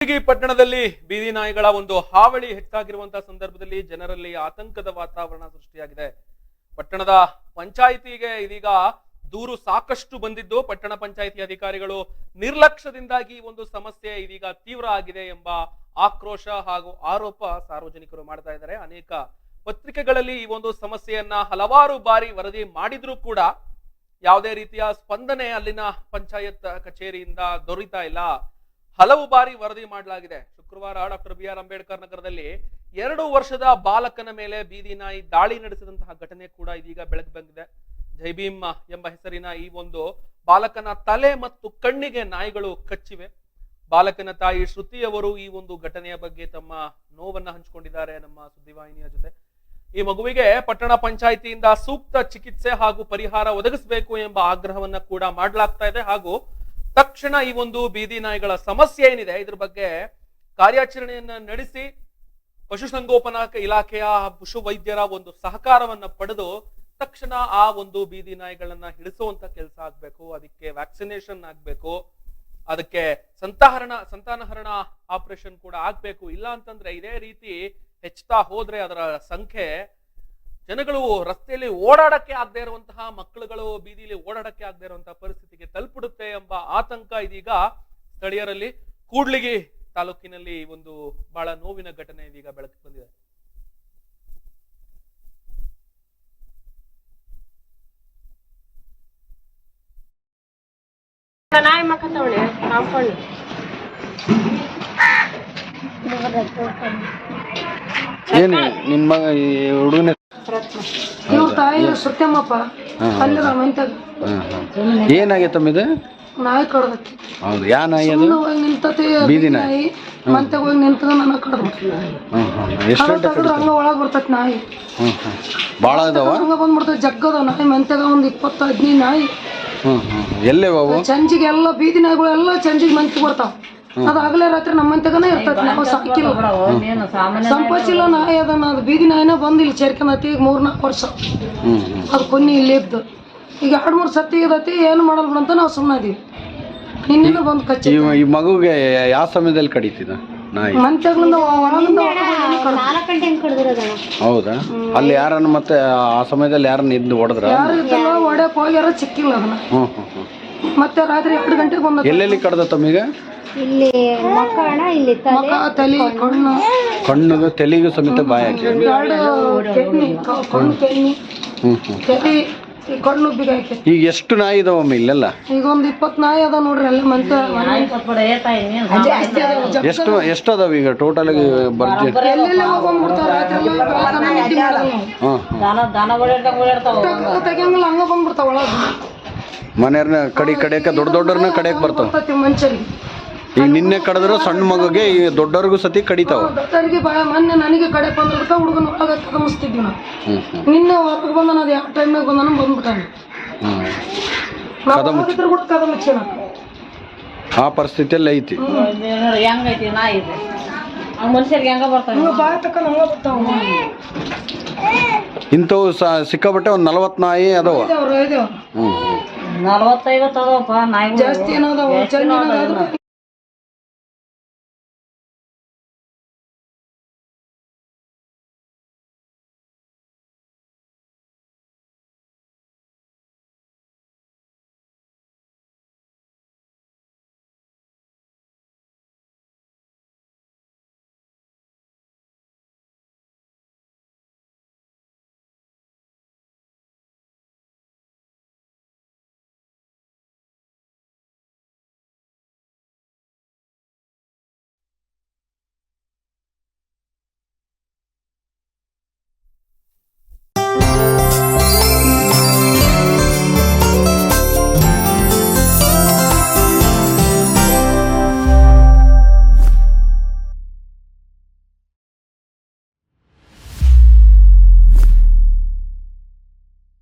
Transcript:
ಪಟ್ಟಣದಲ್ಲಿ ಬೀದಿ ನಾಯಿಗಳ ಒಂದು ಹಾವಳಿ ಹೆಚ್ಚಾಗಿರುವಂತಹ ಸಂದರ್ಭದಲ್ಲಿ ಜನರಲ್ಲಿ ಆತಂಕದ ವಾತಾವರಣ ಸೃಷ್ಟಿಯಾಗಿದೆ. ಪಟ್ಟಣದ ಪಂಚಾಯಿತಿಗೆ ಇದೀಗ ದೂರು ಸಾಕಷ್ಟು ಬಂದಿದ್ದು, ಪಟ್ಟಣ ಪಂಚಾಯಿತಿ ಅಧಿಕಾರಿಗಳು ನಿರ್ಲಕ್ಷ್ಯದಿಂದಾಗಿ ಒಂದು ಸಮಸ್ಯೆ ಇದೀಗ ತೀವ್ರ ಆಗಿದೆ ಎಂಬ ಆಕ್ರೋಶ ಹಾಗೂ ಆರೋಪ ಸಾರ್ವಜನಿಕರು ಮಾಡ್ತಾ ಇದ್ದಾರೆ. ಅನೇಕ ಪತ್ರಿಕೆಗಳಲ್ಲಿ ಈ ಒಂದು ಸಮಸ್ಯೆಯನ್ನ ಹಲವಾರು ಬಾರಿ ವರದಿ ಮಾಡಿದ್ರೂ ಕೂಡ ಯಾವುದೇ ರೀತಿಯ ಸ್ಪಂದನೆ ಅಲ್ಲಿನ ಪಂಚಾಯತ್ ಕಚೇರಿಯಿಂದ ದೊರೀತಾ ಇಲ್ಲ. ಹಲವು ಬಾರಿ ವರದಿ ಮಾಡಲಾಗಿದೆ. ಶುಕ್ರವಾರ ಡಾಕ್ಟರ್ BR ಅಂಬೇಡ್ಕರ್ ನಗರದಲ್ಲಿ 2 ವರ್ಷದ ಬಾಲಕನ ಮೇಲೆ ಬೀದಿ ನಾಯಿ ದಾಳಿ ನಡೆಸಿದಂತಹ ಘಟನೆ ಕೂಡ ಇದೀಗ ಬೆಳಕು ಬಂದಿದೆ. ಜೈಭೀಮ್ ಎಂಬ ಹೆಸರಿನ ಈ ಒಂದು ಬಾಲಕನ ತಲೆ ಮತ್ತು ಕಣ್ಣಿಗೆ ನಾಯಿಗಳು ಕಚ್ಚಿವೆ. ಬಾಲಕನ ತಾಯಿ ಶ್ರುತಿ ಅವರು ಈ ಒಂದು ಘಟನೆಯ ಬಗ್ಗೆ ತಮ್ಮ ನೋವನ್ನ ಹಂಚಿಕೊಂಡಿದ್ದಾರೆ ನಮ್ಮ ಸುದ್ದಿವಾಹಿನಿಯ ಜೊತೆ. ಈ ಮಗುವಿಗೆ ಪಟ್ಟಣ ಪಂಚಾಯಿತಿಯಿಂದ ಸೂಕ್ತ ಚಿಕಿತ್ಸೆ ಹಾಗೂ ಪರಿಹಾರ ಒದಗಿಸಬೇಕು ಎಂಬ ಆಗ್ರಹವನ್ನ ಕೂಡ ಮಾಡಲಾಗ್ತಾ ಇದೆ. ಹಾಗೂ ತಕ್ಷಣ ಈ ಒಂದು ಬೀದಿ ನಾಯಿಗಳ ಸಮಸ್ಯೆ ಏನಿದೆ ಇದ್ರ ಬಗ್ಗೆ ಕಾರ್ಯಾಚರಣೆಯನ್ನ ನಡೆಸಿ ಪಶುಸಂಗೋಪನಾ ಇಲಾಖೆಯ ಪಶು ವೈದ್ಯರ ಒಂದು ಸಹಕಾರವನ್ನ ಪಡೆದು ತಕ್ಷಣ ಆ ಒಂದು ಬೀದಿ ನಾಯಿಗಳನ್ನ ಹಿಡಿಸುವಂತ ಕೆಲಸ ಆಗ್ಬೇಕು. ಅದಕ್ಕೆ ವ್ಯಾಕ್ಸಿನೇಷನ್ ಆಗ್ಬೇಕು, ಅದಕ್ಕೆ ಸಂತಾನಹರಣ ಆಪರೇಷನ್ ಕೂಡ ಆಗ್ಬೇಕು. ಇಲ್ಲ ಅಂತಂದ್ರೆ ಇದೇ ರೀತಿ ಹೆಚ್ಚುತ್ತಾ ಹೋದ್ರೆ ಅದರ ಸಂಖ್ಯೆ, ಜನಗಳು ರಸ್ತೆಯಲ್ಲಿ ಓಡಾಡಕ್ಕೆ ಆಗದೆ ಇರುವಂತಹ, ಮಕ್ಕಳುಗಳು ಬೀದಿಯಲ್ಲಿ ಓಡಾಡಕ್ಕೆ ಆಗದೆ ಇರುವಂತಹ ಪರಿಸ್ಥಿತಿಗೆ ತಲುಪಿಡುತ್ತೆ ಎಂಬ ಆತಂಕ ಇದೀಗ ಸ್ಥಳೀಯರಲ್ಲಿ. ಕೂಡ್ಲಿಗಿ ತಾಲೂಕಿನಲ್ಲಿ ಒಂದು ಬಹಳ ನೋವಿನ ಘಟನೆ ಇದೀಗ ಬೆಳಕಿಗೆ ಬಂದಿದೆ. ಏನು ನಿನ್ ಮಗ ಹುಡುಗನ ತಾಯಿ ಸತ್ಯಮ್ಮಪ್ಪ ಅಲ್ಲಿ ಏನಾಗೈತಮ್ಮ ಇದು? ನಾಯಿ ಕಡ್ದೈತಿ. ಹೌದು, ಯಾ ನಾಯಿ ಅದು? ನಿಂತತಿ ಬೀದಿ ನಾಯಿ. ಮಂತೆಗೆ ಹೋಗಿ ನಿಂತದ ನನ್ನ ಕಡ್ದೈತಿ. ಎಷ್ಟು ಗಂಟೆ ಹಂಗ ಒಳಗ್ ಬರ್ತೈತಿ ನಾಯಿ. ಭಾಳ ಇದಾವ? ಹಂಗ ಬಂದ್ಬಿಡ್ತೈತಿ. ಜಗ್ಗದ ನಾಯಿ ಮಂತೆಗ ಒಂದ್ 20-15 ನಾಯಿ. ಎಲ್ಲೇ ಅವು? ಚಂಜಿಗೆ ಎಲ್ಲ ಬೀದಿ ನಾಯಿಗಳು ಎಲ್ಲ ಚಂಜಿಗೆ ಮಂತಿಗೆ ಬರ್ತಾವ. ಅದ ಹಗಲೇ ರಾತ್ರಿ ನಮ್ಮ ಮಂತೆಗನ ಇರ್ತೈತಿ. ನಾವು ಸಾಕಿಲ್ಲ, ಸಂಪಾದಿಸಿಲ್ಲ ನಾಯಿ. ಅದನ್ನ ಅದು ಬೀದಿ ನಾಯಿನ ಬಂದು ಇಲ್ಲಿ ಸೇರ್ಕೊಂಡೈತಿ. ಈಗ 3-4 ವರ್ಷ ಅದು ಕೊನ್ನಿ ಇಲ್ಲಿ ಇದ್ದು. ಈಗ 2-3 ಸತಿ ಇದೈತಿ. ಏನು ಮಾಡಲ್ ಬಿಡಂತ ನಾವು ಸುಮ್ಮನೆ ಇದೀವಿ. ನಿನ್ನೆ ಬಂದು ಕಚ್ಚಿ ಈ ಮಗುಗೆ ಯಾವ ಸಮಯದಲ್ಲಿ ಕಡಿತಿದ ನಾಯಿ? ಮಂತೆಗಳಿಂದ ಒಳಗಿಂದ ಹೌದಾ? ಅಲ್ಲಿ ಯಾರನ್ನ ಮತ್ತೆ ಆ ಸಮಯದಲ್ಲಿ ಯಾರನ್ನ ಇದ್ದು ಹೊಡೆದ್ರ? ಯಾರು ಇದ್ದಲ್ಲ, ಹೊಡ್ಯಕ್ ಹೋಗ್ಯಾರ, ಸಿಕ್ಕಿಲ್ಲ ಅದನ್ನ. ಮತ್ತೆ ರಾತ್ರಿ 2 ಗಂಟೆಗೆ ಬಂದ. ಎಲ್ಲೆಲ್ಲಿ ಕಡ್ದ ತಮ್ಮಿಗ? ಇಲ್ಲಿ ಮಕ್ಕಳ ಇಲ್ಲಿ ಮಕ, ತಲೆ, ಕಣ್ಣು, ಕಣ್ಣು, ತೆಲಿಗೂ ಸಮೇತ ಬಾಯಿ ಹಾಕಿ. ಕಣ್ಣು, ಕೆನ್ನಿ, ತಲೆ, ಈ ಕಣ್ಣು ಬಿಗ ಹಾಕಿ. ಈಗ ಎಷ್ಟು ನಾಯಿ ಇದಾವಮ್ಮ ಇಲ್ಲೆಲ್ಲ? ಈಗ ಒಂದು 20 ನಾಯಿ ಅದ ನೋಡ್ರಿ ಎಲ್ಲ ಮಂತ. ಎಷ್ಟು ಅದಾವ ಈಗ ಟೋಟಲ್ ಆಗಿ? ಬರ್ಜಿ ಎಲ್ಲೆಲ್ಲ ಬಂದ್ಬಿಡ್ತಾವ. ರಾತ್ರಿ ತೆಗಿಯಂಗಿಲ್ಲ, ಹಂಗ ಬಂದ್ಬಿಡ್ತಾವ ಒಳಗ. ಮನೆಯವ್ರನ್ನ ಕಡಿಯಕ ದೊಡ್ಡವ್ರನ್ನ ಕಡಿಯಕ್ ಬರ್ತಾವ ಮನುಷ್ಯರಿಗೆ. ಈಗ ನಿನ್ನೆ ಕಡಿದ್ರು ಸಣ್ಣ ಮಗುಗೆ, ಈ ದೊಡ್ಡವ್ರಿಗೂ ಸತಿ ಕಡಿತಾವ. ದೊಡ್ಡವರಿಗೆ ಮೊನ್ನೆ ನನಗೆ ಕಡೆ ಬಂದ್ಬಿಡ್ತಾ. ಹುಡುಗನ ಒಳಗ ಕದಮಿಸ್ತಿದ್ವಿ ನಾವು. ನಿನ್ನೆ ಹೊರಗೆ ಬಂದ ಅದು ಯಾವ ಟೈಮ್ನಾಗ ಬಂದಾನ ಬಂದ್ಬಿಟ್ಟಾನ. ಕೂಡ ಕದಮಿಚ್ಚ ಆ ಪರಿಸ್ಥಿತಿಯಲ್ಲಿ ಐತಿ. ಹೆಂಗೈತಿ ನಾಯಿ ಮನುಷ್ಯರಿಗೆ ಹೆಂಗ ಬರ್ತಾವ, ಬಾಯ ತಕ್ಕ ಹಂಗ ಬರ್ತಾವ. ಇಂಥವು ಸಿಕ್ಕಾಬಟ್ಟೆ ಒಂದು 40 ನಾಯಿ ಅದಾವ. 40-50 ಅದಾವಪ್ಪ ನಾಯಿ. ಜಾಸ್ತಿ ಏನದಾವ.